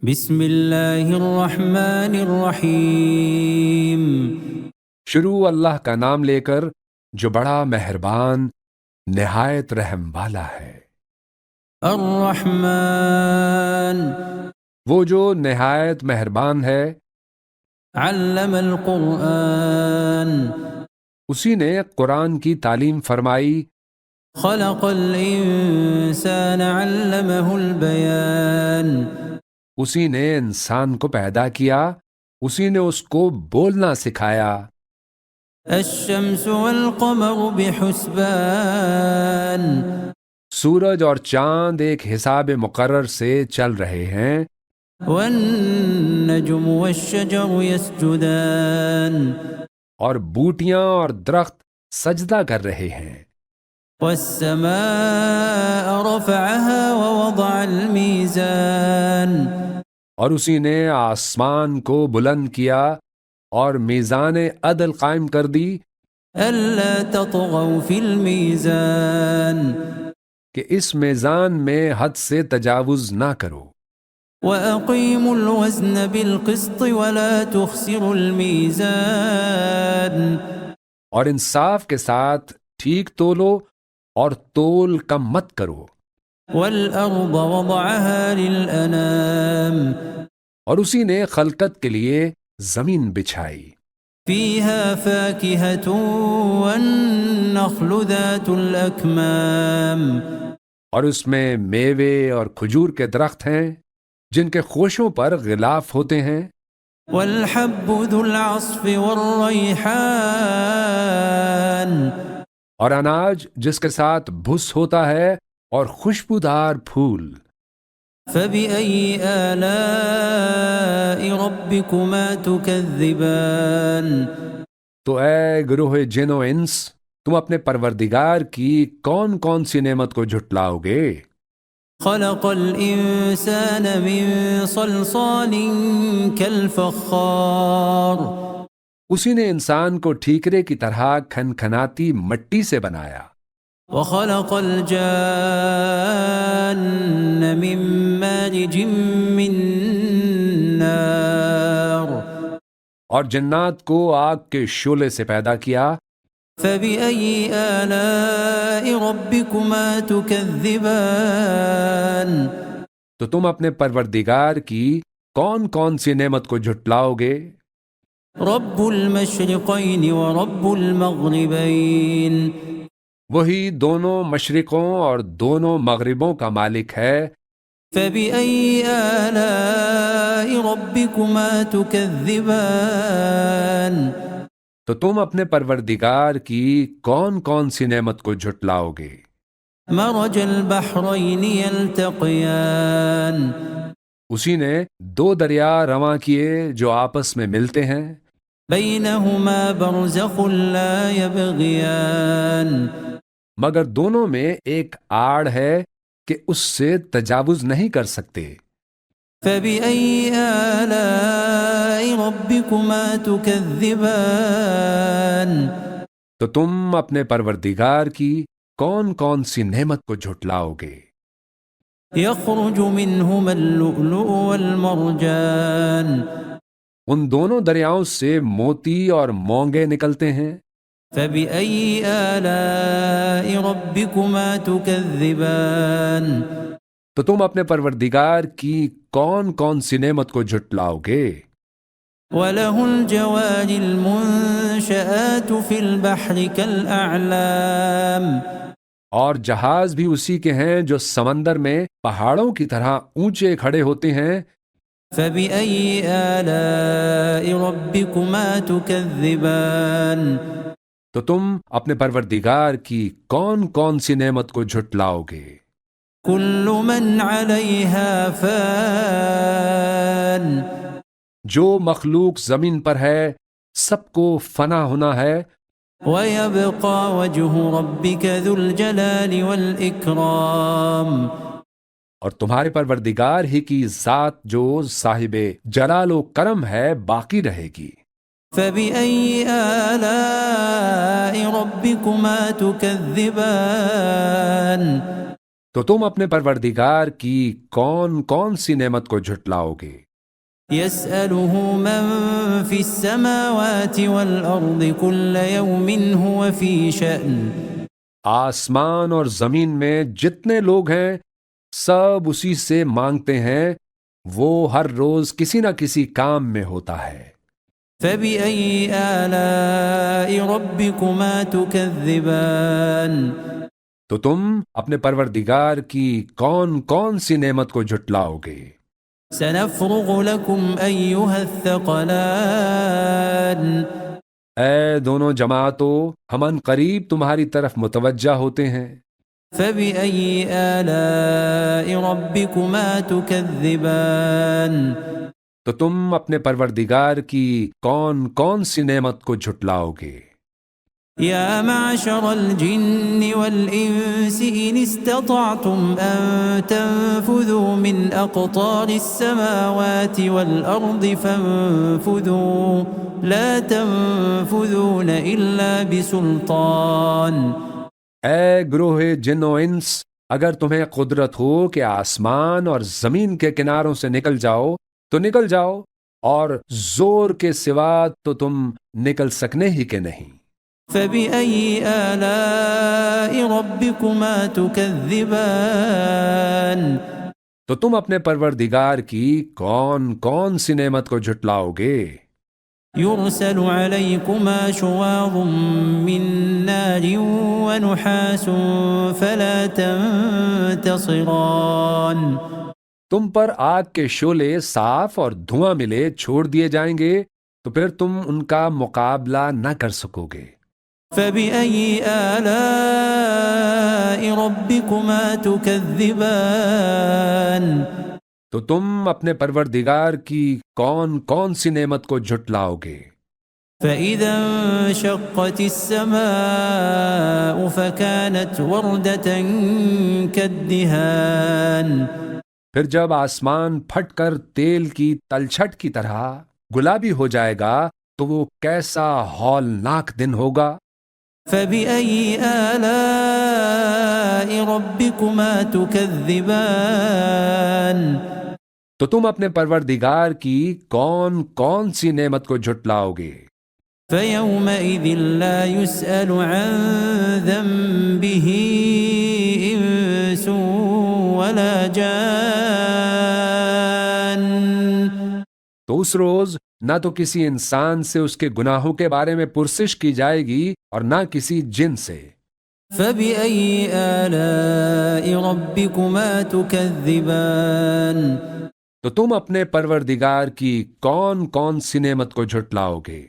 بسم اللہ الرحمن الرحیم۔ شروع اللہ کا نام لے کر جو بڑا مہربان نہایت رحم والا ہے۔ الرحمن وہ جو نہایت مہربان ہے، علم القرآن اسی نے قرآن کی تعلیم فرمائی، خلق الانسان علمہ البیان، اسی نے انسان کو پیدا کیا، اسی نے اس کو بولنا سکھایا۔ الشمس والقمر بحسبان، سورج اور چاند ایک حساب مقرر سے چل رہے ہیں، والنجم والشجر يسجدان، اور بوٹیاں اور درخت سجدہ کر رہے ہیں۔ والسماء رفعها ووضع الميزان، اور اسی نے آسمان کو بلند کیا اور میزان عدل قائم کر دی ألا تطغوا في الميزان، کہ اس میزان میں حد سے تجاوز نہ کرو، وأقيموا الوزن بالقسط ولا تخسروا الميزان، اور انصاف کے ساتھ ٹھیک تولو اور تول کم مت کرو، والأرض وضعها للأنام، اور اسی نے خلقت کے لیے زمین بچھائی، فيها فاكهة والنخل ذات الأكمام، اور اس میں میوے اور کھجور کے درخت ہیں جن کے خوشوں پر غلاف ہوتے ہیں، والحب ذو العصف والريحان، اور اناج جس کے ساتھ بھس ہوتا ہے اور خوشبودار پھول۔ فبأي آلاء ربكما تكذبان، تو اے گروہ جن و انس، تم اپنے پروردگار کی کون کون سی نعمت کو جھٹلاؤ گے؟ خلق الإنسان من صلصال كالفخار، اسی نے انسان کو ٹھیکرے کی طرح کھنکھناتی مٹی سے بنایا، وخلق الجان من مارج من نار، اور جنات کو آگ کے شعلے سے پیدا کیا۔ فبأي آلاء ربكما تكذبان، تو تم اپنے پروردگار کی کون کون سی نعمت کو جھٹلاؤ گے؟ رب المشرقين ورب المغربين، وہی دونوں مشرقوں اور دونوں مغربوں کا مالک ہے، فبأي آلاء ربكما تكذبان، تو تم اپنے پروردگار کی کون کون سی نعمت کو جھٹلاؤ گے؟ مرج البحرين يلتقيان، اسی نے دو دریا رواں کیے جو آپس میں ملتے ہیں، بينهما برزخ لا يبغيان، مگر دونوں میں ایک آڑ ہے کہ اس سے تجاوز نہیں کر سکتے۔ فبأي آلاء ربكما تكذبان، تو تم اپنے پروردگار کی کون کون سی نعمت کو جھٹلاؤ گے؟ يخرج منهما اللؤلؤ والمرجان، ان دونوں دریاؤں سے موتی اور مونگے نکلتے ہیں، فبأي آلاء ربكما تكذبان، تو تم اپنے پروردگار کی کون کون سی نعمت کو جھٹلاؤ گے؟ وله الجوار المنشآت في البحر كالأعلام، اور جہاز بھی اسی کے ہیں جو سمندر میں پہاڑوں کی طرح اونچے کھڑے ہوتے ہیں۔ فبأي آلاء ربكما تكذبان، تو تم اپنے پروردگار کی کون کون سی نعمت کو جھٹلاؤ گے؟ كل من عليها فان، جو مخلوق زمین پر ہے سب کو فنا ہونا ہے، ويبقى وجه ربك ذو الجلال والإكرام، اور تمہارے پروردگار ہی کی ذات جو صاحب جلال و کرم ہے باقی رہے گی۔ فبأي آلاء ربكما تكذبان، تو تم اپنے پروردگار کی کون کون سی نعمت کو جھٹلاؤ گے؟ يسأله من في السماوات والأرض كل يوم هو في شأن آسمان اور زمین میں جتنے لوگ ہیں سب اسی سے مانگتے ہیں، وہ ہر روز کسی نہ کسی کام میں ہوتا ہے۔ فبأي آلاء ربكما تكذبان تو تم اپنے پروردگار کی کون کون سی نعمت کو جھٹلاؤ گے؟ سنفرغ لكم أيها الثقلان اے دونوں جماعتوں، ہم ان قریب تمہاری طرف متوجہ ہوتے ہیں۔ فبأي آلاء ربكما تكذبان تو تم اپنے پروردگار کی کون کون سی نعمت کو جھٹلاؤ گے؟ يا معشر الجن والإنس إن استطعتم أن تنفذوا من أقطار السماوات والأرض فانفذوا لا تنفذون إلا بسلطان اے گروہ جن و انس، اگر تمہیں قدرت ہو کہ آسمان اور زمین کے کناروں سے نکل جاؤ تو نکل جاؤ، اور زور کے سوا تو تم نکل سکنے ہی کے نہیں۔ فبأي آلاء ربكما تكذبان تو تم اپنے پروردگار کی کون کون سی نعمت کو جھٹلاؤ گے؟ يرسل عليكما شواظ من نار ونحاس فلا تنتصران تم پر آگ کے شعلے صاف اور دھواں ملے چھوڑ دیے جائیں گے تو پھر تم ان کا مقابلہ نہ کر سکو گے۔ فبأي آلاء ربكما تكذبان تو تم اپنے پروردگار کی کون کون سی نعمت کو جھٹلاؤ گے؟ فإذا انشقت السماء فكانت وردة كالدهان پھر جب آسمان پھٹ کر تیل کی تلچھٹ کی طرح گلابی ہو جائے گا تو وہ کیسا ہولناک دن ہوگا۔ فبأي آلاء ربكما تكذبان تو تم اپنے پروردگار کی کون کون سی نعمت کو جھٹلاؤ گے؟ فيومئذ لا يسأل عن ذنبه إنس ولا جان تو اس روز نہ تو کسی انسان سے اس کے گناہوں کے بارے میں پرسش کی جائے گی اور نہ کسی جن سے۔ فبأي آلاء ربكما تكذبان تو تم اپنے پروردگار کی کون کون سی نعمت کو جھٹلاؤ گے؟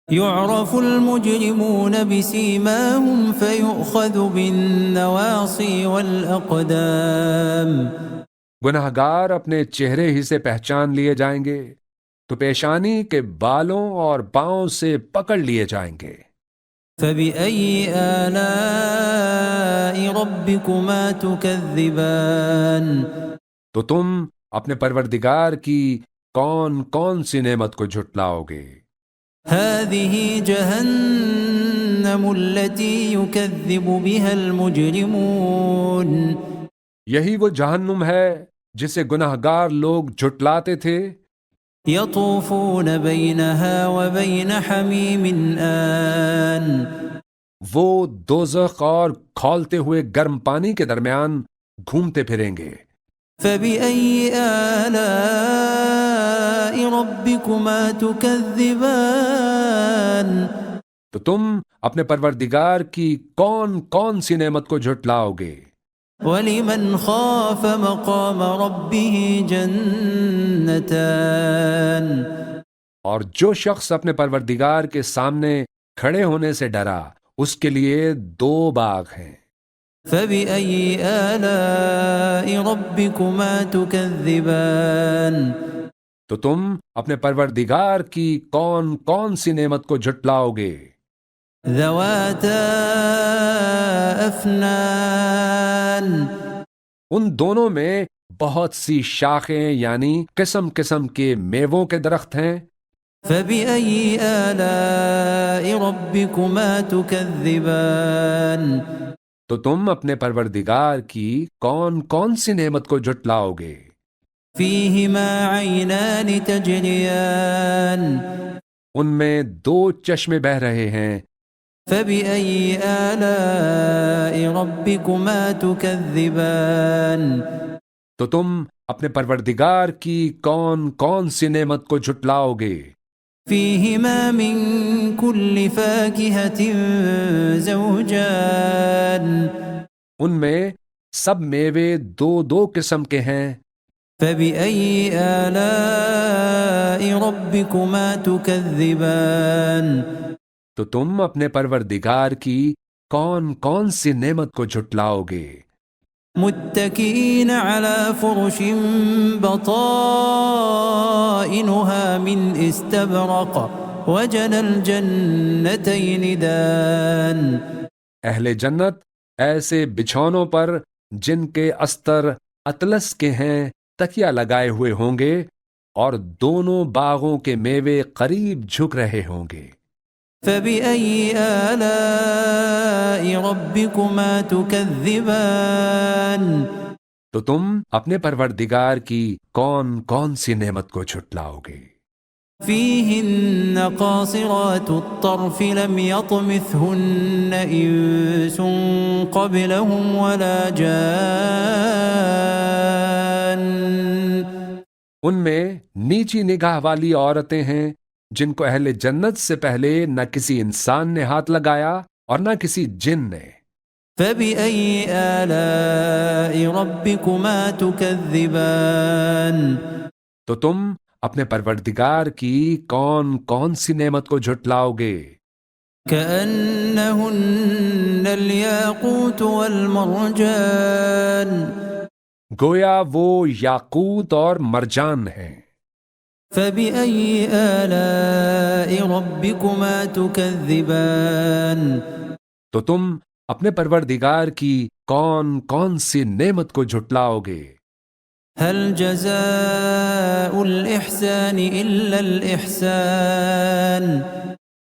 يعرف المجرمون بسيماهم فيؤخذ بالنواصي والأقدام گناہگار اپنے چہرے ہی سے پہچان لیے جائیں گے تو پیشانی کے بالوں اور پاؤں سے پکڑ لیے جائیں گے۔ فبأي آلاء ربكما تكذبان تو تم اپنے پروردگار کی کون کون سی نعمت کو جھٹلاؤ گے؟ هذه جهنم التي يكذب بها المجرمون یہی وہ جہنم ہے جسے گناہگار لوگ جھٹلاتے تھے۔ يطوفون بينها وبين حميم آن وہ دوزخ اور کھولتے ہوئے گرم پانی کے درمیان گھومتے پھریں گے۔ فبأي آلاء ربكما تكذبان تو تم اپنے پروردگار کی کون کون سی نعمت کو جھٹلاؤ گے؟ ولمن خاف مقام ربه جنتان اور جو شخص اپنے پروردگار کے سامنے کھڑے ہونے سے ڈرا اس کے لیے 2 باغ ہیں۔ فبأي آلاء ربكما تكذبان تو تم اپنے پروردگار کی کون کون سی نعمت کو جھٹلاؤ گے؟ ذواتا افنان ان دونوں میں بہت سی شاخیں یعنی قسم قسم کے میووں کے درخت ہیں۔ فبأي آلاء ربكما تكذبان تو تم اپنے پروردگار کی کون کون سی نعمت کو جھٹلاؤ گے؟ فيهما عينان تجريان ان میں دو چشمے بہہ رہے ہیں، فبأي آلاء ربكما تكذبان تو تم اپنے پروردگار کی کون کون سی نعمت کو جھٹلاؤ گے؟ فيهما من كل فاكهة زوجان ان میں سب میوے دو دو قسم کے ہیں، فبأي آلاء ربكما تكذبان تو تم اپنے پروردگار کی کون کون سی نعمت کو جھٹلاؤ گے؟ متكئين على فرش بطائنها من استبرق وجنى الجنتين دان اہل جنت ایسے بچھونوں پر جن کے استر اطلس کے ہیں تکیہ لگائے ہوئے ہوں گے اور دونوں باغوں کے میوے قریب جھک رہے ہوں گے۔ فبأي آلاء ربكما تكذبان تو تم اپنے پروردگار کی کون کون سی نعمت کو جھٹلاؤ گے؟ فيهن قاصرات الطرف لم يطمثهن إنس قبلهم ولا جان ان میں نیچی نگاہ والی عورتیں ہیں جن کو اہل جنت سے پہلے نہ کسی انسان نے ہاتھ لگایا اور نہ کسی جن نے۔ فبأي آلاء ربكما تكذبان تو تم اپنے پروردگار کی کون کون سی نعمت کو جھٹلاؤ گے؟ كأنهن الياقوت والمرجان گویا وہ یاقوت اور مرجان ہیں۔ فبأي آلاء ربكما تكذبان تو تم اپنے پروردگار کی کون کون سی نعمت کو جھٹلاؤ گے؟ هل جزاء الإحسان إلا الإحسان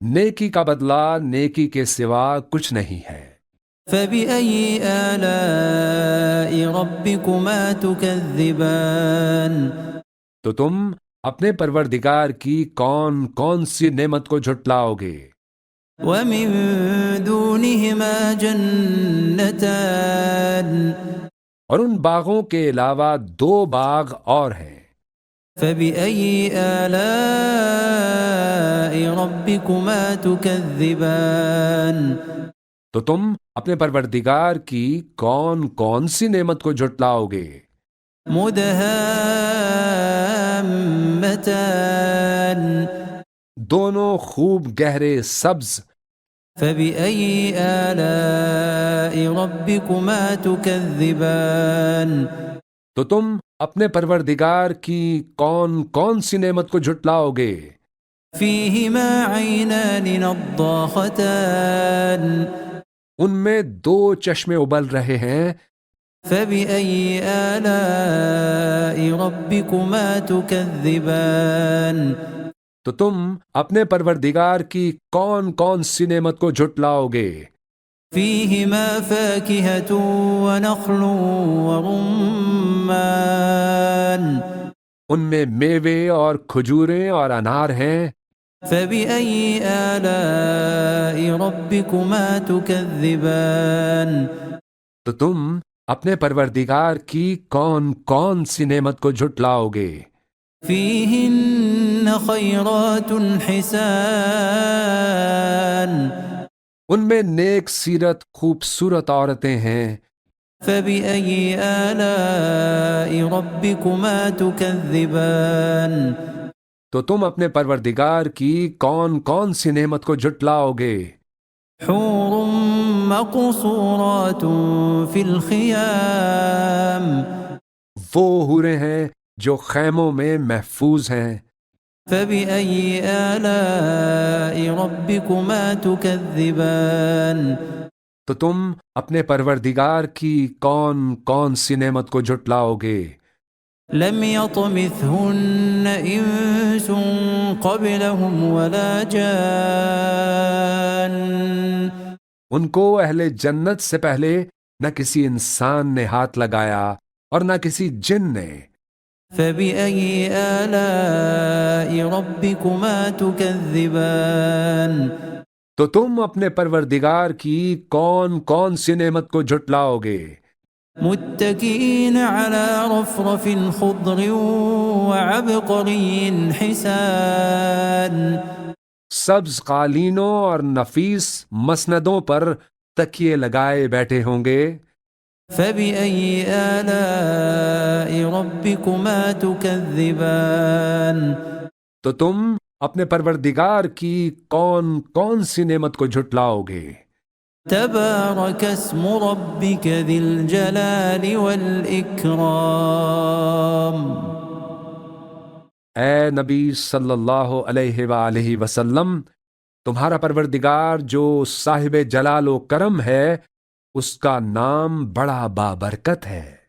نیکی کا بدلہ نیکی کے سوا کچھ نہیں ہے۔ فبأي آلاء ربكما تكذبان تو تم اپنے پروردگار کی کون کون سی نعمت کو جھٹلاؤ گے؟ ومن دونهما جنتان اور ان باغوں کے علاوہ دو باغ اور ہیں۔ فبأي آلاء ربكما تكذبان تو تم اپنے پروردگار کی کون کون سی نعمت کو جھٹلاؤ گے؟ مدهامتان دونوں خوب گہرے سبز۔ فبأي آلاء ربكما تكذبان تو تم اپنے پروردگار کی کون کون سی نعمت کو جھٹلاؤ گے؟ فيهما عينان نضاختان ان میں دو چشمے ابل رہے ہیں۔ فبأي آلاء ربكما تكذبان تو تم اپنے پروردگار کی کون کون سی نعمت کو جھٹلاؤ گے؟ فيهما فاكهة ونخل ورمان ان میں میوے اور کھجوریں اور انار ہیں۔ فبأي آلاء ربكما تكذبان تو تم اپنے پروردگار کی کون کون سی نعمت کو جھٹلاؤ گے؟ فيهن خيرات حسان ان میں نیک سیرت خوبصورت عورتیں ہیں۔ فبأي آلاء ربكما تكذبان تو تم اپنے پروردگار کی کون کون سی نعمت کو جھٹلاؤ گے؟ حور مقصورات في الخيام وہ حوریں ہیں جو خیموں میں محفوظ ہیں۔ فبأي آلاء ربكما تكذبان تو تم اپنے پروردگار کی کون کون سی نعمت کو جھٹلاؤ گے؟ لم يطمثهن إنس قبلهم ولا جان ان کو اہل جنت سے پہلے نہ کسی انسان نے ہاتھ لگایا اور نہ کسی جن نے۔ فبأي آلاء ربكما تكذبان تو تم اپنے پروردگار کی کون کون سی نعمت کو جھٹلاؤ گے؟ متكئين على رفرف خضر وعبقري حسان سبز قالینوں اور نفیس مسندوں پر تکیے لگائے بیٹھے ہوں گے۔ فبأي آلاء ربكما تكذبان تو تم اپنے پروردگار کی کون کون سی نعمت کو جھٹلاؤ گے؟ تبارك اسم ربك ذي الجلال والإكرام اے نبی صلی اللہ علیہ وآلہ وسلم، تمہارا پروردگار جو صاحب جلال و کرم ہے، اس کا نام بڑا بابرکت ہے۔